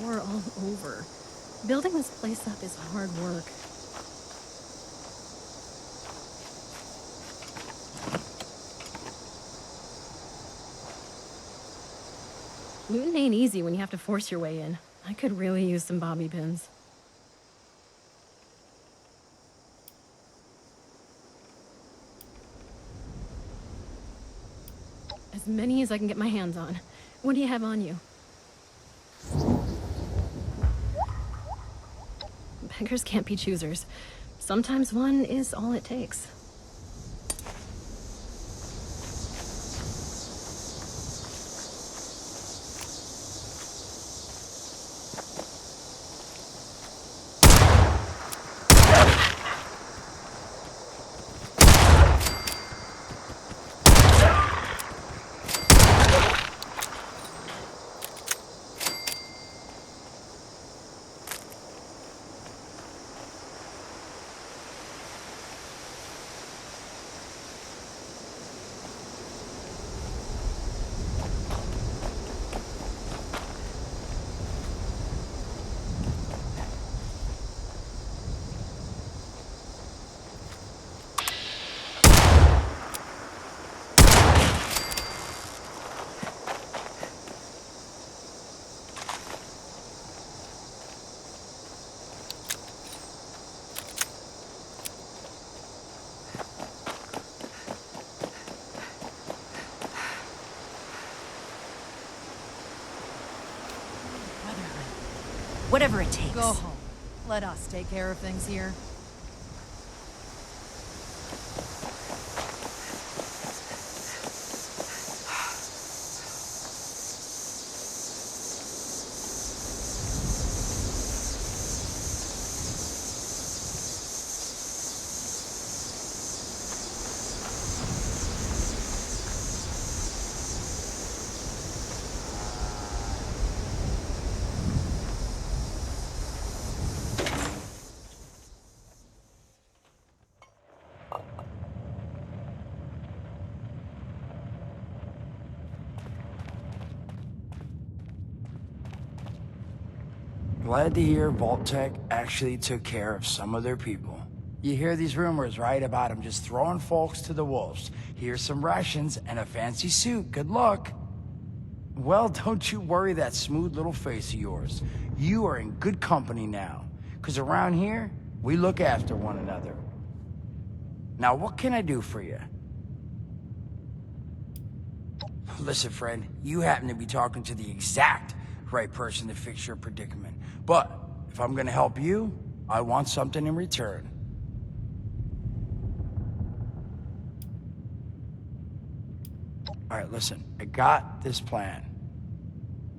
gore all over. Building this place up is hard work. Looting ain't easy when you have to force your way in. I could really use some bobby pins. As many as I can get my hands on. What do you have on you? Beggars can't be choosers. Sometimes one is all it takes. Whatever it takes. Go home. Let us take care of things here. Glad to hear Vault-Tec actually took care of some of their people. You hear these rumors, right, about them just throwing folks to the wolves. Here's some rations and a fancy suit. Good luck. Well, don't you worry that smooth little face of yours. You are in good company now. 'Cause around here, we look after one another. Now, what can I do for you? Listen, friend, you happen to be talking to the exact right person to fix your predicament. But if I'm gonna help you, I want something in return. All right, listen, I got this plan.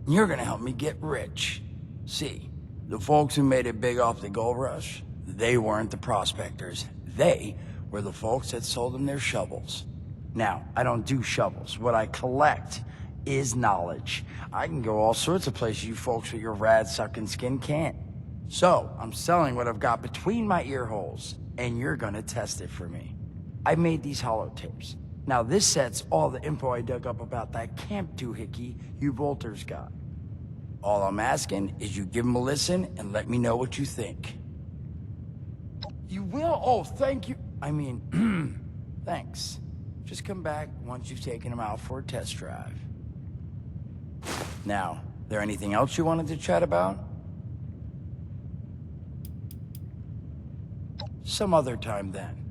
You're gonna help me get rich. See, the folks who made it big off the gold rush, they weren't the prospectors. They were the folks that sold them their shovels. Now, I don't do shovels. What I collect is knowledge. I can go all sorts of places you folks with your rad-sucking skin can't. So, I'm selling what I've got between my ear holes, and you're gonna test it for me. I made these holotapes. Now, this set's all the info I dug up about that Camp Doohickey you Volters got. All I'm asking is you give them a listen and let me know what you think. You will? Oh, thank you. I mean, thanks. Just come back once you've taken them out for a test drive. Now, there anything else you wanted to chat about? Some other time then.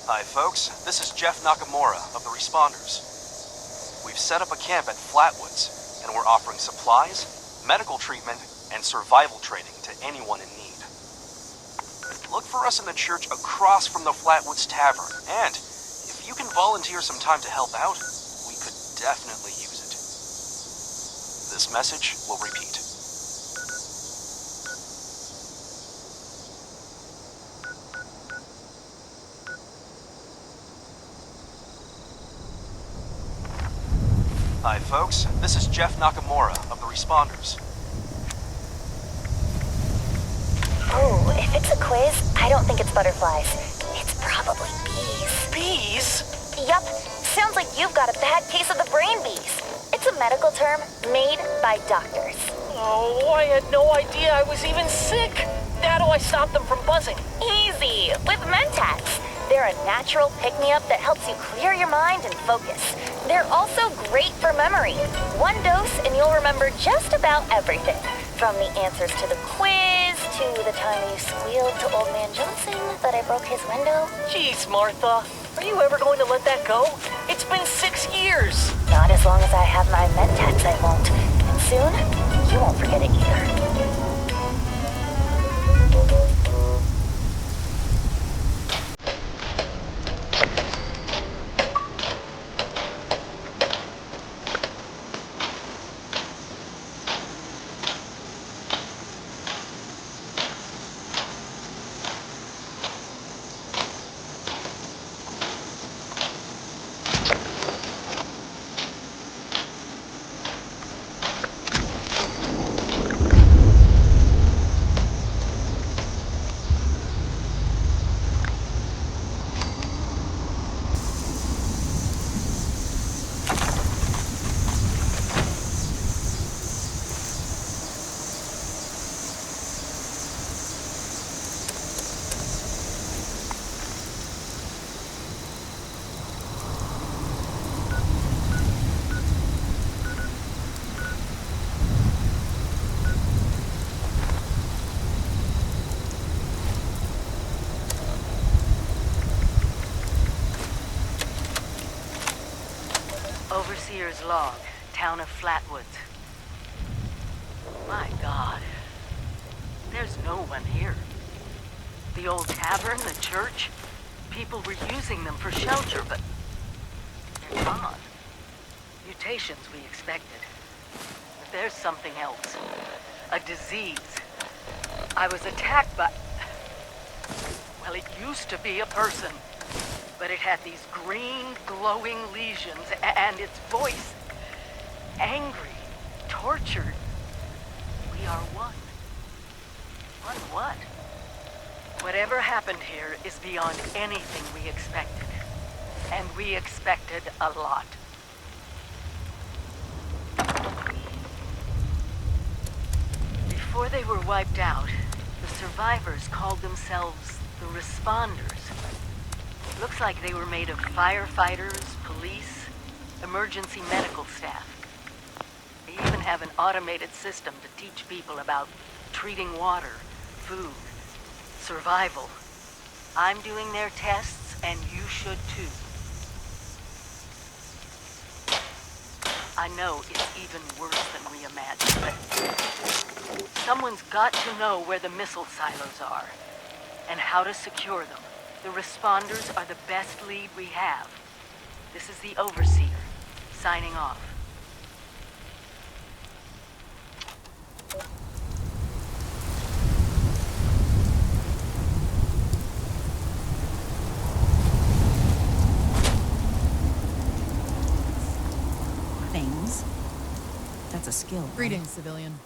Hi, folks. This is Jeff Nakamura of the Responders. We've set up a camp at Flatwoods, and we're offering supplies, medical treatment, and survival training to anyone in need. Look for us in the church across from the Flatwoods Tavern, and if you can volunteer some time to help out, we could definitely use it. This message will repeat. Hi, folks. This is Jeff Nakamura of the Responders. Oh, if it's a quiz, I don't think it's butterflies. It's probably bees. Bees? Yup. Sounds like you've got a bad case of the brain bees. It's a medical term made by doctors. Oh, I had no idea I was even sick. How do I stop them from buzzing? Easy, with Mentats. They're a natural pick-me-up that helps you clear your mind and focus. They're also great for memory. One dose and you'll remember just about everything. From the answers to the quiz, to the time you squealed to Old Man Johnson that I broke his window. Jeez, Martha. Are you ever going to let that go? It's been 6 years. Not as long as I have my Mentats, I won't. And soon, you won't forget it either. Overseer's log, town of Flatwoods. My God. There's no one here. The old tavern, the church, people were using them for shelter, but they're gone. Mutations we expected. But there's something else. A disease. I was attacked by... Well, it used to be a person. But it had these green, glowing lesions, and its voice, angry, tortured. We are one. One what? Whatever happened here is beyond anything we expected. And we expected a lot. Before they were wiped out, the survivors called themselves the Responders. Looks like they were made of firefighters, police, emergency medical staff. They even have an automated system to teach people about treating water, food, survival. I'm doing their tests, and you should too. I know it's even worse than we imagined, but someone's got to know where the missile silos are, and how to secure them. The Responders are the best lead we have. This is the Overseer, signing off. Things. That's a skill. Right? Greetings, civilian.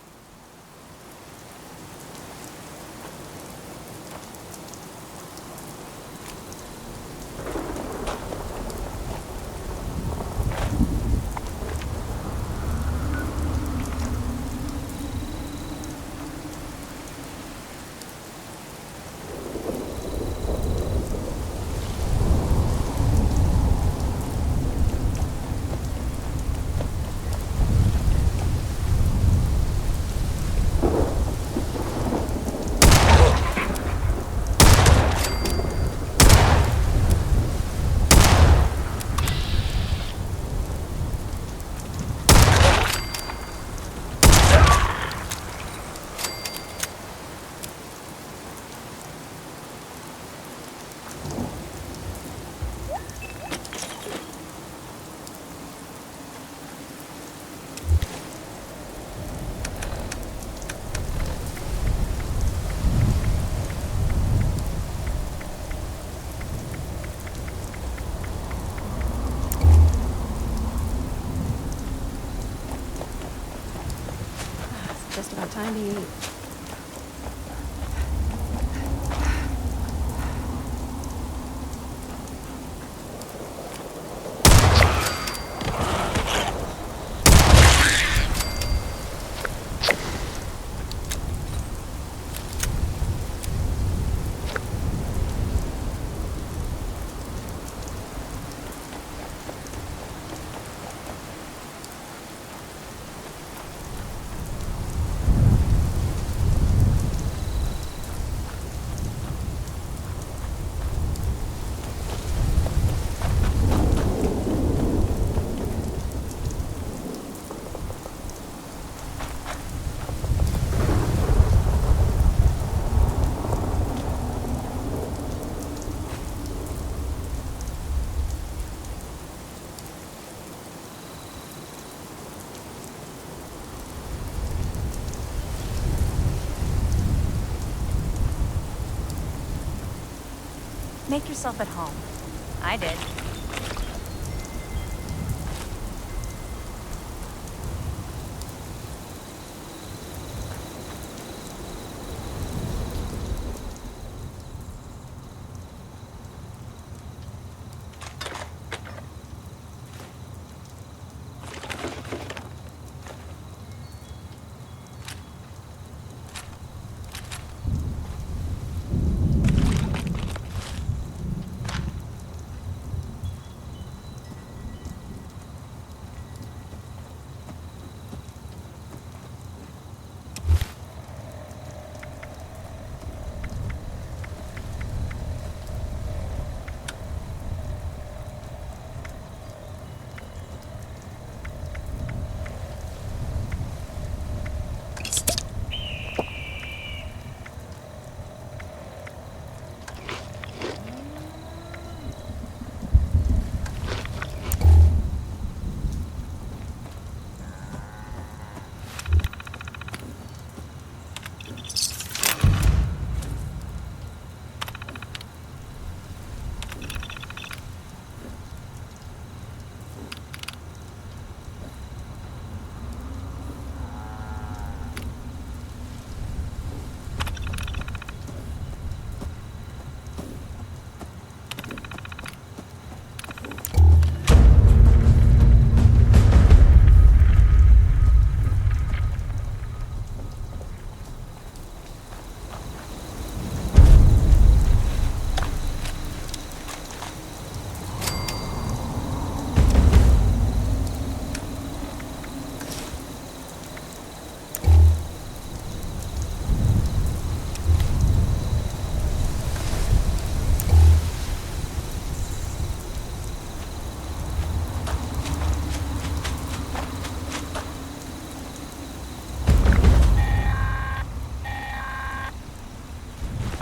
time to eat. Make yourself at home. I did.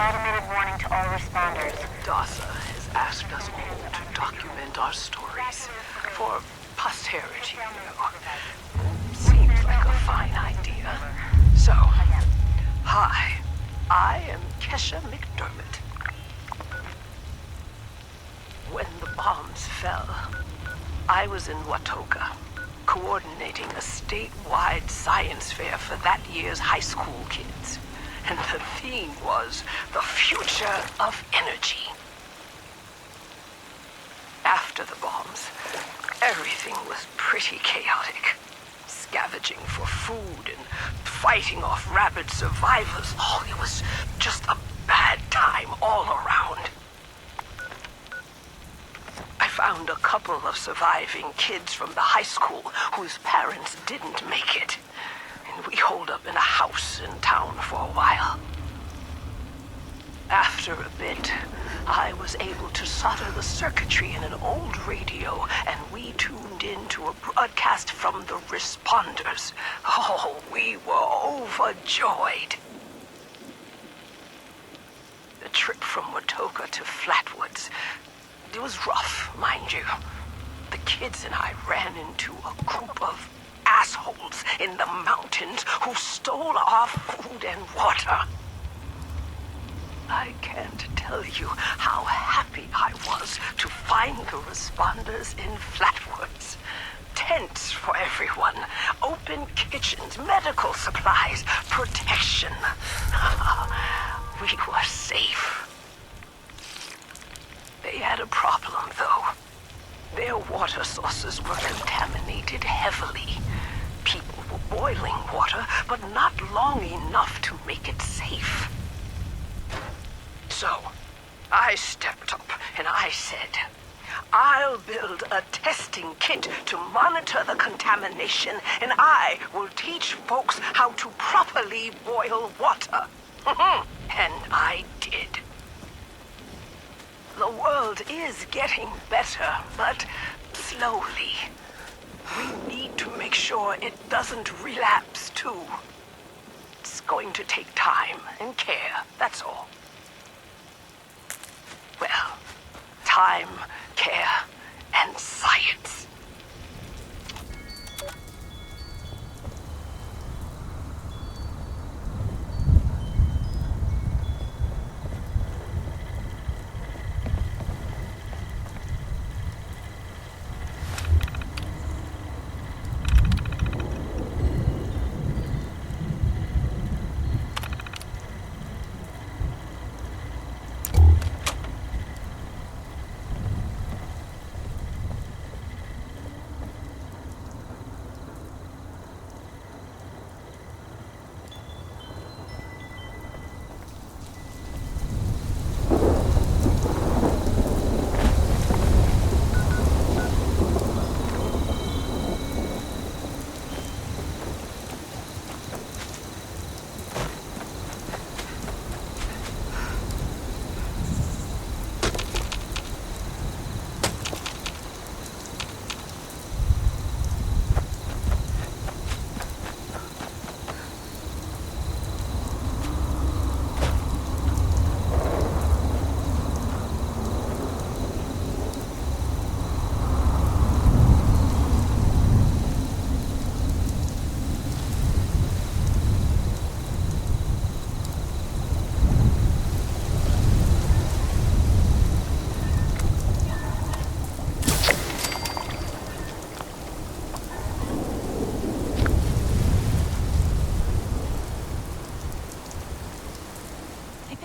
Automated warning to all responders. DASA has asked us all to document our stories for posterity, Seems like a fine idea. So, hi, I am Kesha McDermott. When the bombs fell, I was in Watoka, coordinating a statewide science fair for that year's high school kids. And the theme was the future of energy. After the bombs, everything was pretty chaotic. Scavenging for food and fighting off rabid survivors. Oh, it was just a bad time all around. I found a couple of surviving kids from the high school whose parents didn't make it. We holed up in a house in town for a while. After a bit, I was able to solder the circuitry in an old radio, and we tuned into a broadcast from the responders. Oh, we were overjoyed. The trip from Watoka to Flatwoods, it was rough, mind you. The kids and I ran into a group of assholes in the mountains who stole our food and water. I can't tell you how happy I was to find the responders in Flatwoods. tents for everyone, open kitchens, medical supplies, protection. We were safe. They had a problem, though. Their water sources were contaminated heavily. People were boiling water, but not long enough to make it safe. So, I stepped up and I said, I'll build a testing kit to monitor the contamination, and I will teach folks how to properly boil water. And I did. The world is getting better, but slowly. We need to make sure it doesn't relapse, too. It's going to take time and care, that's all. Well, time, care, and science.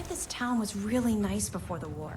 This town was really nice before the war.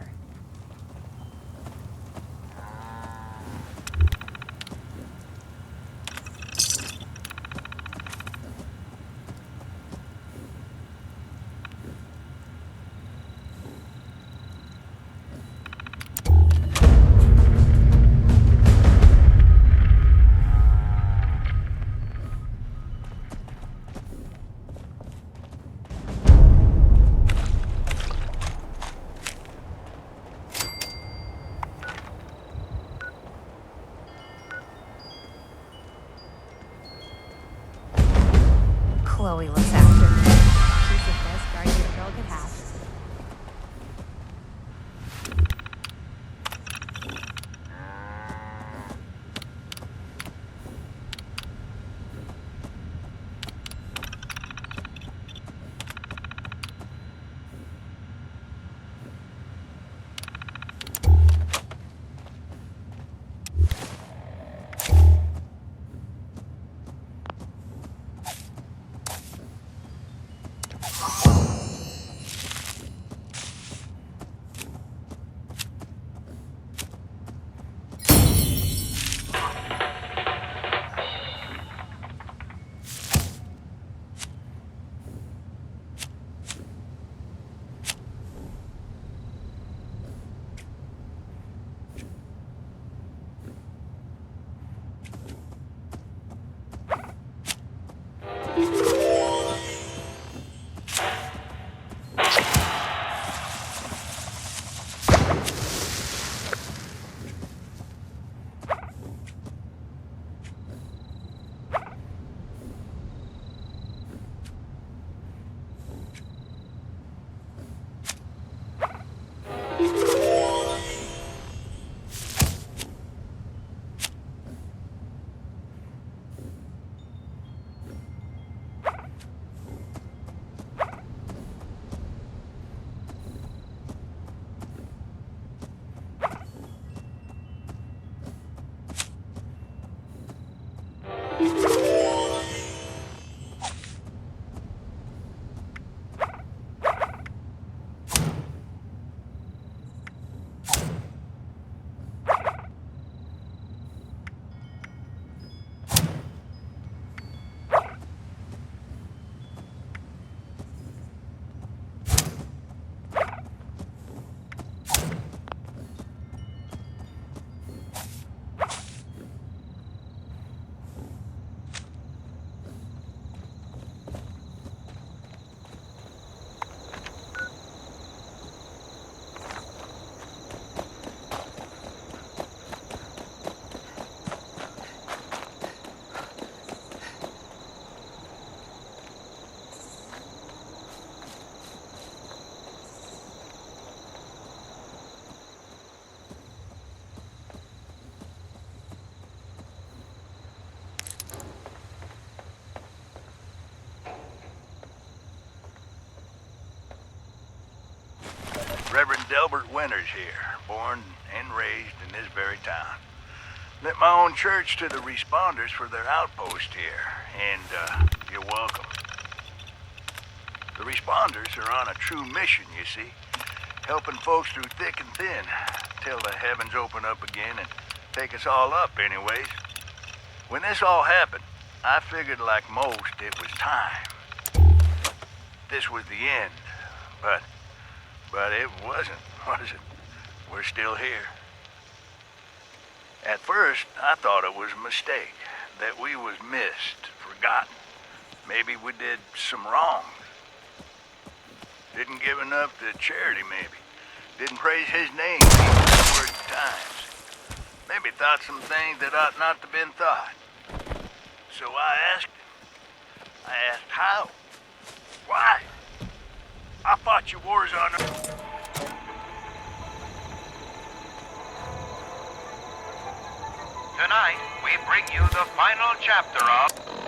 Chloe looks after me. She's the best guardian a girl could have. Delbert Winters here, born and raised in this very town. Lent my own church to the responders for their outpost here, and you're welcome. The responders are on a true mission, you see, helping folks through thick and thin, till the heavens open up again and take us all up anyways. When this all happened, I figured like most it was time. This was the end, but it wasn't, was it? We're still here. At first, I thought it was a mistake, that we was missed, forgotten. Maybe we did some wrong. Didn't give enough to charity, maybe. Didn't praise his name even words times. Maybe thought some things that ought not to been thought. So I asked him. I asked how. Why? I fought your wars on Earth. Tonight, we bring you the final chapter of